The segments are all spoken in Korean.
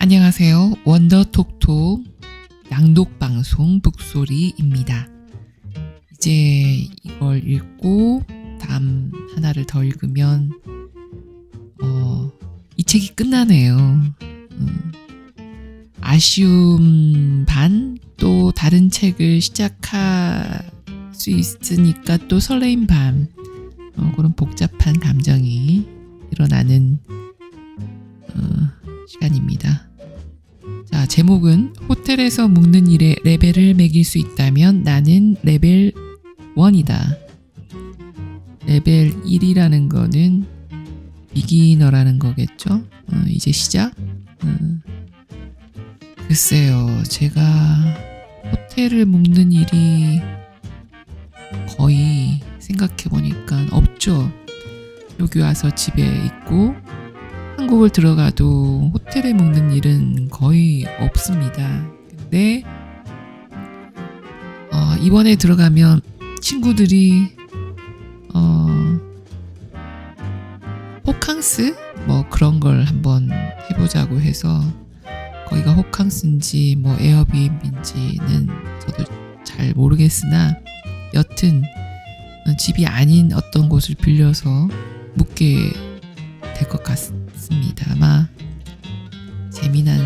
안녕하세요. 원더톡톡 낭독방송 북소리입니다. 이제 이걸 읽고 다음 하나를 더 읽으면 이 책이 끝나네요. 아쉬움 반, 또 다른 책을 시작할 수 있으니까 또 설레임 반, 그런 복잡한 감정이 일어나는 시간입니다. 자, 제목은 호텔에서 묵는 일에 레벨을 매길 수 있다면 나는 레벨 1이다. 레벨 1이라는 거는 비기너라는 거겠죠? 이제 시작? 글쎄요, 제가 호텔을 묵는 일이 거의 생각해보니까 없죠. 여기 와서 집에 있고 한국을 들어가도 호텔에 묵는 일은 거의 없습니다. 근데 이번에 들어가면 친구들이 호캉스? 뭐 그런 걸 한번 해보자고 해서, 거기가 호캉스인지 뭐 에어비앤비인지는 저도 잘 모르겠으나 여튼 집이 아닌 어떤 곳을 빌려서 묵게 될 것 같습니다. 아마 재미난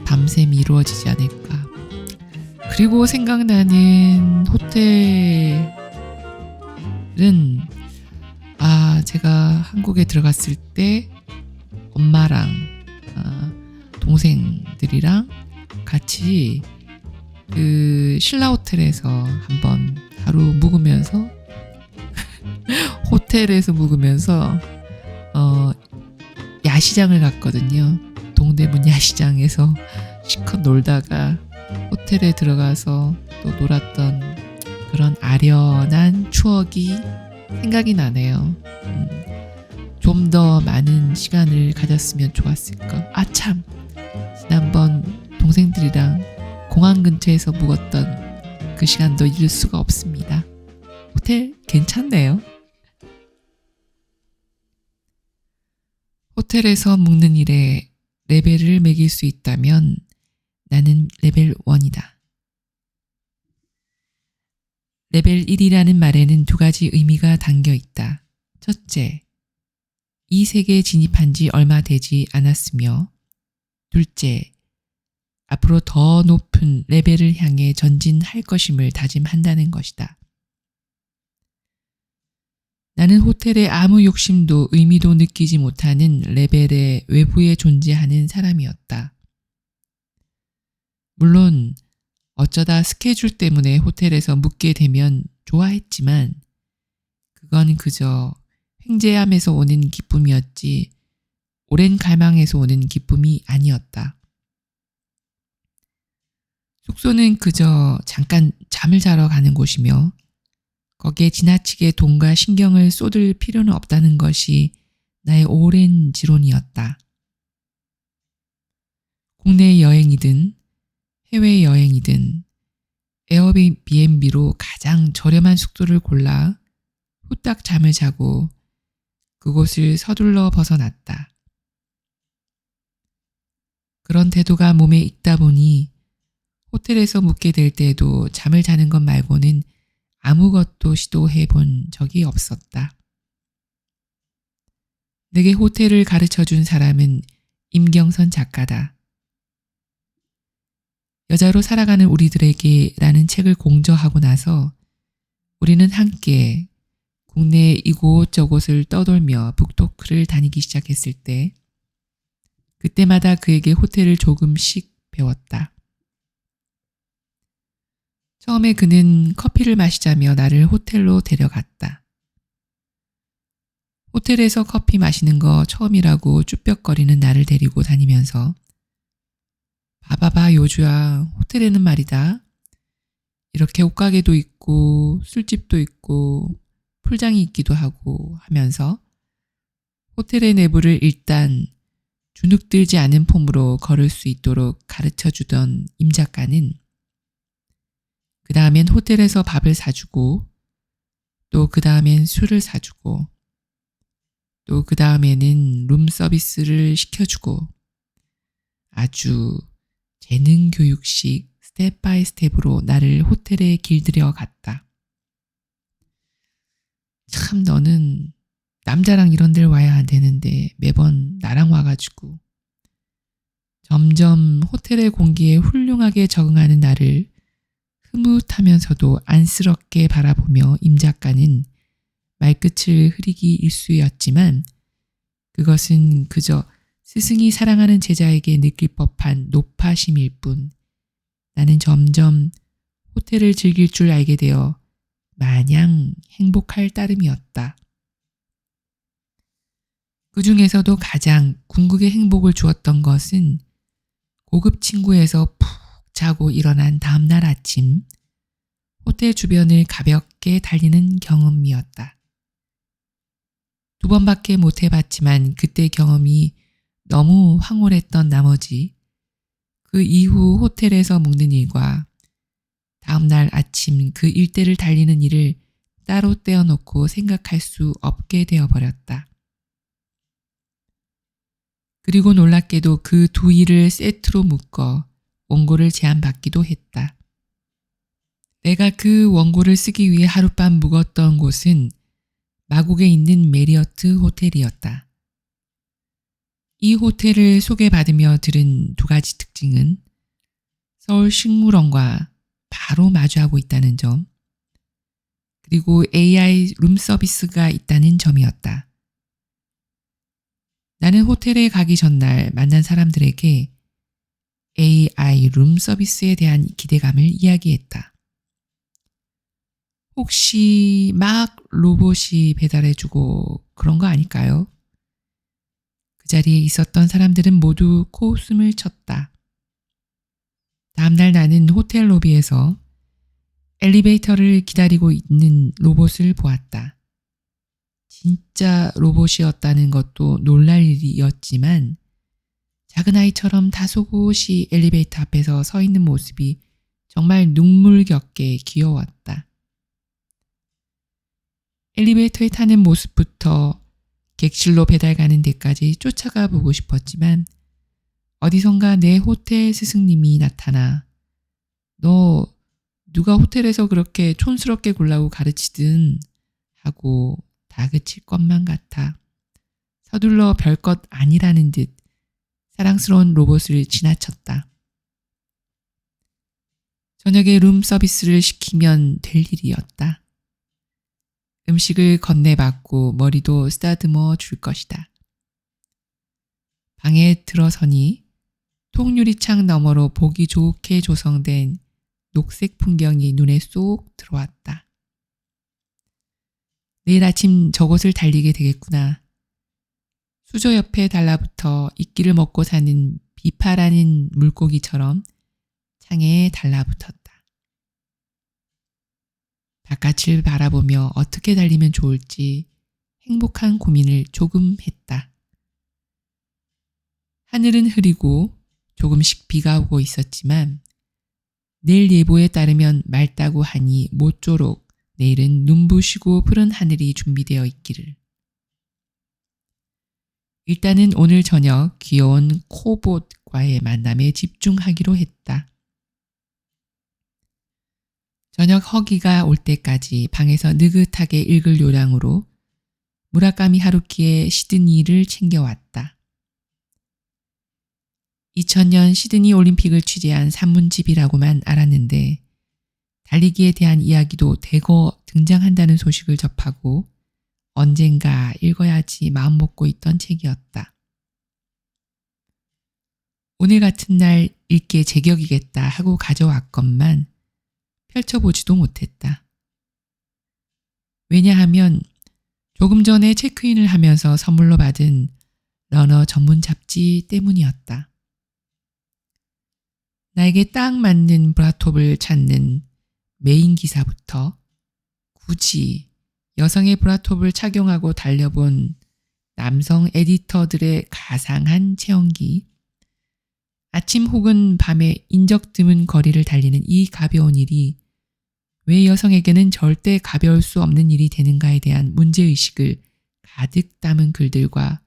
밤샘이 이루어지지 않을까. 그리고 생각나는 호텔은 제가 한국에 들어갔을 때 엄마랑 동생들이랑 같이 그 신라 호텔에서 한번 하루 묵으면서 호텔에서 묵으면서 야시장을 갔거든요. 동대문 야시장에서 실컷 놀다가 호텔에 들어가서 또 놀았던 그런 아련한 추억이 생각이 나네요. 좀 더 많은 시간을 가졌으면 좋았을까. 참! 지난번 동생들이랑 공항 근처에서 묵었던 그 시간도 잊을 수가 없습니다. 호텔 괜찮네요. 호텔에서 묵는 일에 레벨을 매길 수 있다면 나는 레벨 1이다. 레벨 1이라는 말에는 두 가지 의미가 담겨 있다. 첫째, 이 세계에 진입한 지 얼마 되지 않았으며, 둘째, 앞으로 더 높은 레벨을 향해 전진할 것임을 다짐한다는 것이다. 나는 호텔에 아무 욕심도 의미도 느끼지 못하는 레벨의 외부에 존재하는 사람이었다. 물론 어쩌다 스케줄 때문에 호텔에서 묵게 되면 좋아했지만 그건 그저 횡재함에서 오는 기쁨이었지 오랜 갈망에서 오는 기쁨이 아니었다. 숙소는 그저 잠깐 잠을 자러 가는 곳이며 거기에 지나치게 돈과 신경을 쏟을 필요는 없다는 것이 나의 오랜 지론이었다. 국내 여행이든 해외여행이든 에어비앤비로 가장 저렴한 숙소를 골라 후딱 잠을 자고 그곳을 서둘러 벗어났다. 그런 태도가 몸에 익다 보니 호텔에서 묵게 될 때에도 잠을 자는 것 말고는 아무것도 시도해 본 적이 없었다. 내게 호텔을 가르쳐준 사람은 임경선 작가다. 여자로 살아가는 우리들에게 라는 책을 공저하고 나서 우리는 함께 국내 이곳저곳을 떠돌며 북토크를 다니기 시작했을 때 그때마다 그에게 호텔을 조금씩 배웠다. 처음에 그는 커피를 마시자며 나를 호텔로 데려갔다. 호텔에서 커피 마시는 거 처음이라고 쭈뼛거리는 나를 데리고 다니면서 봐봐봐 요주야, 호텔에는 말이다. 이렇게 옷가게도 있고 술집도 있고 풀장이 있기도 하고 하면서 호텔의 내부를 일단 주눅들지 않은 폼으로 걸을 수 있도록 가르쳐주던 임 작가는 그 다음엔 호텔에서 밥을 사주고 또 그 다음엔 술을 사주고 또 그 다음에는 룸 서비스를 시켜주고 아주 재능 교육식 스텝 바이 스텝으로 나를 호텔에 길들여 갔다. 참 너는 남자랑 이런 데를 와야 되는데 매번 나랑 와가지고. 점점 호텔의 공기에 훌륭하게 적응하는 나를 흐뭇하면서도 안쓰럽게 바라보며 임 작가는 말끝을 흐리기 일쑤였지만 그것은 그저 스승이 사랑하는 제자에게 느낄 법한 노파심일 뿐. 나는 점점 호텔을 즐길 줄 알게 되어 마냥 행복할 따름이었다. 그 중에서도 가장 궁극의 행복을 주었던 것은 고급 친구에서 푹 자고 일어난 다음날 아침 호텔 주변을 가볍게 달리는 경험이었다. 2번밖에 못 해봤지만 그때 경험이 너무 황홀했던 나머지 그 이후 호텔에서 묵는 일과 다음날 아침 그 일대를 달리는 일을 따로 떼어놓고 생각할 수 없게 되어버렸다. 그리고 놀랍게도 그 두 일을 세트로 묶어 원고를 제안받기도 했다. 내가 그 원고를 쓰기 위해 하룻밤 묵었던 곳은 마곡에 있는 메리어트 호텔이었다. 이 호텔을 소개받으며 들은 2가지 특징은 서울 식물원과 바로 마주하고 있다는 점, 그리고 AI 룸 서비스가 있다는 점이었다. 나는 호텔에 가기 전날 만난 사람들에게 AI 룸 서비스에 대한 기대감을 이야기했다. 혹시 막 로봇이 배달해주고 그런 거 아닐까요? 그 자리에 있었던 사람들은 모두 코웃음을 쳤다. 다음날 나는 호텔 로비에서 엘리베이터를 기다리고 있는 로봇을 보았다. 진짜 로봇이었다는 것도 놀랄 일이었지만 작은 아이처럼 다소곳이 엘리베이터 앞에서 서 있는 모습이 정말 눈물겹게 귀여웠다. 엘리베이터에 타는 모습부터 객실로 배달 가는 데까지 쫓아가 보고 싶었지만 어디선가 내 호텔 스승님이 나타나 너 누가 호텔에서 그렇게 촌스럽게 굴라고 가르치든 하고 다그칠 것만 같아 서둘러 별것 아니라는 듯 사랑스러운 로봇을 지나쳤다. 저녁에 룸 서비스를 시키면 될 일이었다. 음식을 건네받고 머리도 쓰다듬어 줄 것이다. 방에 들어서니 통유리창 너머로 보기 좋게 조성된 녹색 풍경이 눈에 쏙 들어왔다. 내일 아침 저곳을 달리게 되겠구나. 수조 옆에 달라붙어 이끼를 먹고 사는 비파라는 물고기처럼 창에 달라붙었다. 바깥을 바라보며 어떻게 달리면 좋을지 행복한 고민을 조금 했다. 하늘은 흐리고 조금씩 비가 오고 있었지만 내일 예보에 따르면 맑다고 하니 모쪼록 내일은 눈부시고 푸른 하늘이 준비되어 있기를. 일단은 오늘 저녁 귀여운 코봇과의 만남에 집중하기로 했다. 저녁 허기가 올 때까지 방에서 느긋하게 읽을 요량으로 무라카미 하루키의 시드니를 챙겨왔다. 2000년 시드니 올림픽을 취재한 산문집이라고만 알았는데 달리기에 대한 이야기도 대거 등장한다는 소식을 접하고 언젠가 읽어야지 마음먹고 있던 책이었다. 오늘 같은 날 읽기에 제격이겠다 하고 가져왔건만 펼쳐보지도 못했다. 왜냐하면 조금 전에 체크인을 하면서 선물로 받은 러너 전문 잡지 때문이었다. 나에게 딱 맞는 브라톱을 찾는 메인 기사부터 굳이 여성의 브라톱을 착용하고 달려본 남성 에디터들의 가상한 체험기, 아침 혹은 밤에 인적 드문 거리를 달리는 이 가벼운 일이 왜 여성에게는 절대 가벼울 수 없는 일이 되는가에 대한 문제의식을 가득 담은 글들과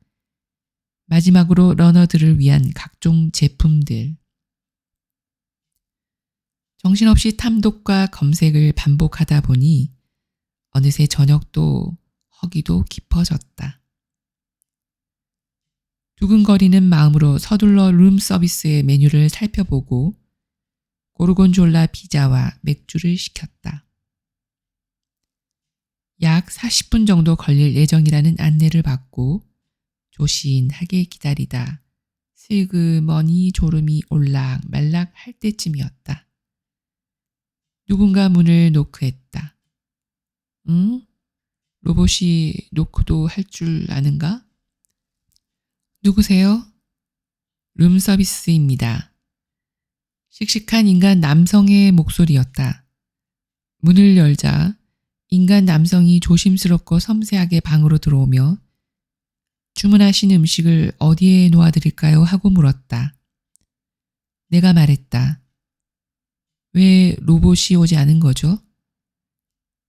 마지막으로 러너들을 위한 각종 제품들. 정신없이 탐독과 검색을 반복하다 보니 어느새 저녁도 허기도 깊어졌다. 두근거리는 마음으로 서둘러 룸서비스의 메뉴를 살펴보고 고르곤졸라 피자와 맥주를 시켰다. 약 40분 정도 걸릴 예정이라는 안내를 받고 조신하게 기다리다 슬그머니 졸음이 올락말락 할 때쯤이었다. 누군가 문을 노크했다. 응? 로봇이 노크도 할 줄 아는가? 누구세요? 룸서비스입니다. 씩씩한 인간 남성의 목소리였다. 문을 열자 인간 남성이 조심스럽고 섬세하게 방으로 들어오며 주문하신 음식을 어디에 놓아드릴까요? 하고 물었다. 내가 말했다. 왜 로봇이 오지 않은 거죠?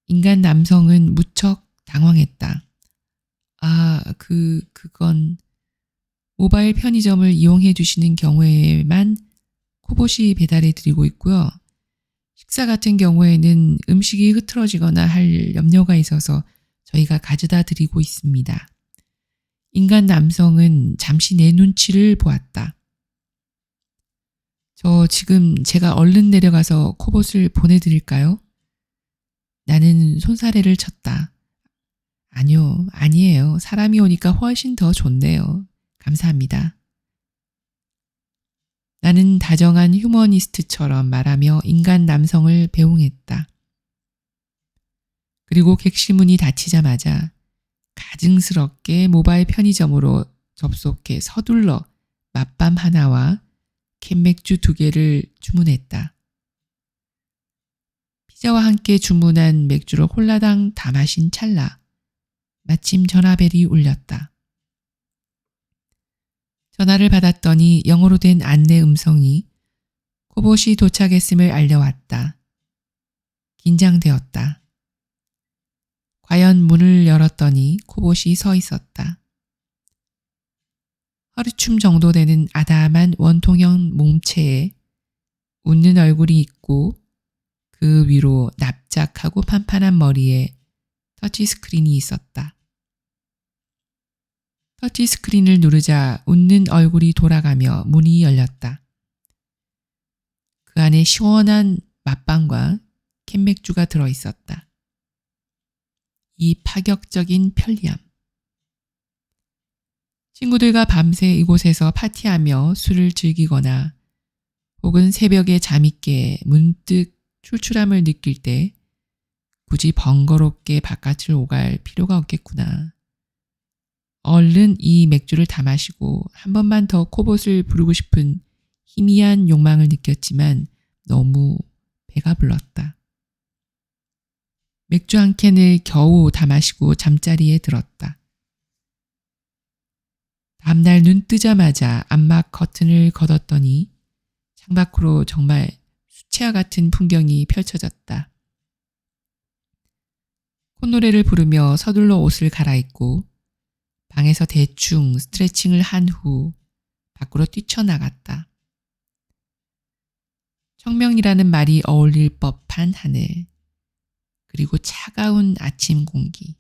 인간 남성은 무척 당황했다. 그건 모바일 편의점을 이용해 주시는 경우에만 코봇이 배달해 드리고 있고요. 식사 같은 경우에는 음식이 흐트러지거나 할 염려가 있어서 저희가 가져다 드리고 있습니다. 인간 남성은 잠시 내 눈치를 보았다. 저 지금 제가 얼른 내려가서 코봇을 보내드릴까요? 나는 손사래를 쳤다. 아니에요. 사람이 오니까 훨씬 더 좋네요. 감사합니다. 나는 다정한 휴머니스트처럼 말하며 인간 남성을 배웅했다. 그리고 객실문이 닫히자마자 가증스럽게 모바일 편의점으로 접속해 서둘러 맛밤 하나와 캔맥주 2개를 주문했다. 피자와 함께 주문한 맥주를 홀라당 다 마신 찰나 마침 전화벨이 울렸다. 전화를 받았더니 영어로 된 안내 음성이 코봇이 도착했음을 알려왔다. 긴장되었다. 과연 문을 열었더니 코봇이 서 있었다. 허리춤 정도 되는 아담한 원통형 몸체에 웃는 얼굴이 있고 그 위로 납작하고 판판한 머리에 터치스크린이 있었다. 터치스크린을 누르자 웃는 얼굴이 돌아가며 문이 열렸다. 그 안에 시원한 맛빵과 캔맥주가 들어있었다. 이 파격적인 편리함. 친구들과 밤새 이곳에서 파티하며 술을 즐기거나 혹은 새벽에 잠이 깨 문득 출출함을 느낄 때 굳이 번거롭게 바깥을 오갈 필요가 없겠구나. 얼른 이 맥주를 다 마시고 한 번만 더 코봇을 부르고 싶은 희미한 욕망을 느꼈지만 너무 배가 불렀다. 맥주 한 캔을 겨우 다 마시고 잠자리에 들었다. 다음날 눈 뜨자마자 암막 커튼을 걷었더니 창밖으로 정말 수채화 같은 풍경이 펼쳐졌다. 콧노래를 부르며 서둘러 옷을 갈아입고 방에서 대충 스트레칭을 한 후 밖으로 뛰쳐나갔다. 청명이라는 말이 어울릴 법한 하늘, 그리고 차가운 아침 공기.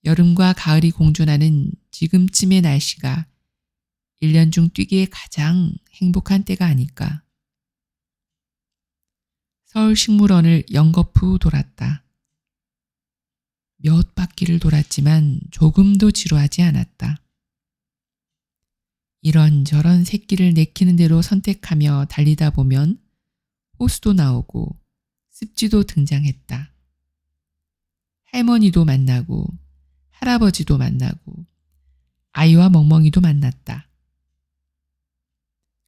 여름과 가을이 공존하는 지금쯤의 날씨가 1년 중 뛰기에 가장 행복한 때가 아닐까. 서울식물원을 연거푸 돌았다. 몇 바퀴를 돌았지만 조금도 지루하지 않았다. 이런저런 새끼를 내키는 대로 선택하며 달리다 보면 호수도 나오고 습지도 등장했다. 할머니도 만나고 할아버지도 만나고 아이와 멍멍이도 만났다.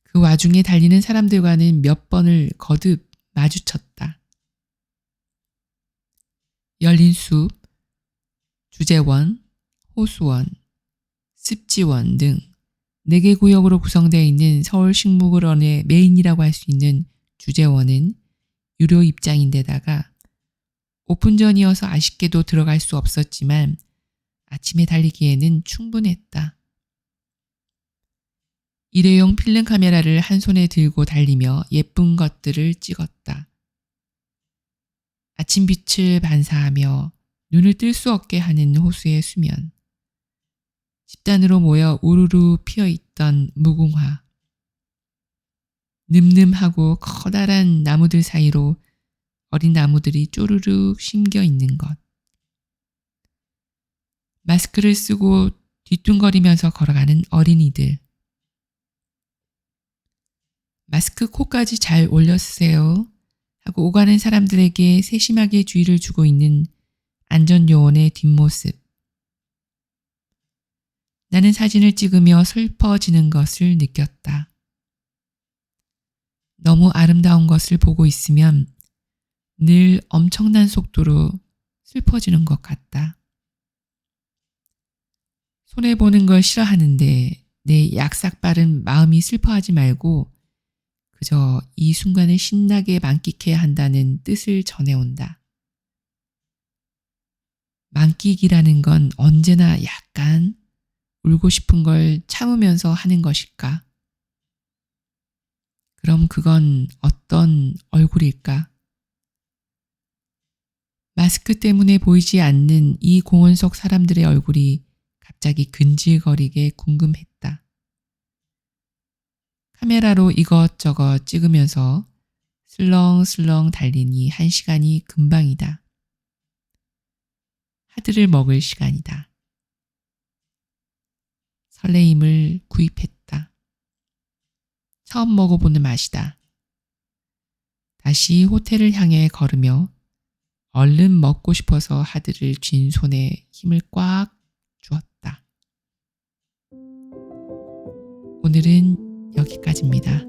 그 와중에 달리는 사람들과는 몇 번을 거듭 마주쳤다. 열린 숲, 주재원, 호수원, 습지원 등 4개 구역으로 구성되어 있는 서울식물원의 메인이라고 할 수 있는 주재원은 유료 입장인데다가 오픈 전이어서 아쉽게도 들어갈 수 없었지만 아침에 달리기에는 충분했다. 일회용 필름 카메라를 한 손에 들고 달리며 예쁜 것들을 찍었다. 아침 빛을 반사하며 눈을 뜰 수 없게 하는 호수의 수면. 집단으로 모여 우르르 피어있던 무궁화. 늠름하고 커다란 나무들 사이로 어린 나무들이 쪼르륵 심겨 있는 것. 마스크를 쓰고 뒤뚱거리면서 걸어가는 어린이들. 마스크 코까지 잘 올려 쓰세요 하고 오가는 사람들에게 세심하게 주의를 주고 있는 안전요원의 뒷모습. 나는 사진을 찍으며 슬퍼지는 것을 느꼈다. 너무 아름다운 것을 보고 있으면 늘 엄청난 속도로 슬퍼지는 것 같다. 손해보는 걸 싫어하는데 내 약삭빠른 마음이 슬퍼하지 말고 그저 이 순간을 신나게 만끽해야 한다는 뜻을 전해온다. 만끽이라는 건 언제나 약간 울고 싶은 걸 참으면서 하는 것일까? 그럼 그건 어떤 얼굴일까? 마스크 때문에 보이지 않는 이 공원 속 사람들의 얼굴이 갑자기 근질거리게 궁금했다. 카메라로 이것저것 찍으면서 슬렁슬렁 달리니 1시간이 금방이다. 하드를 먹을 시간이다. 설레임을 구입했다. 처음 먹어보는 맛이다. 다시 호텔을 향해 걸으며 얼른 먹고 싶어서 하드를 쥔 손에 힘을 꽉 주었다. 오늘은 여기까지입니다.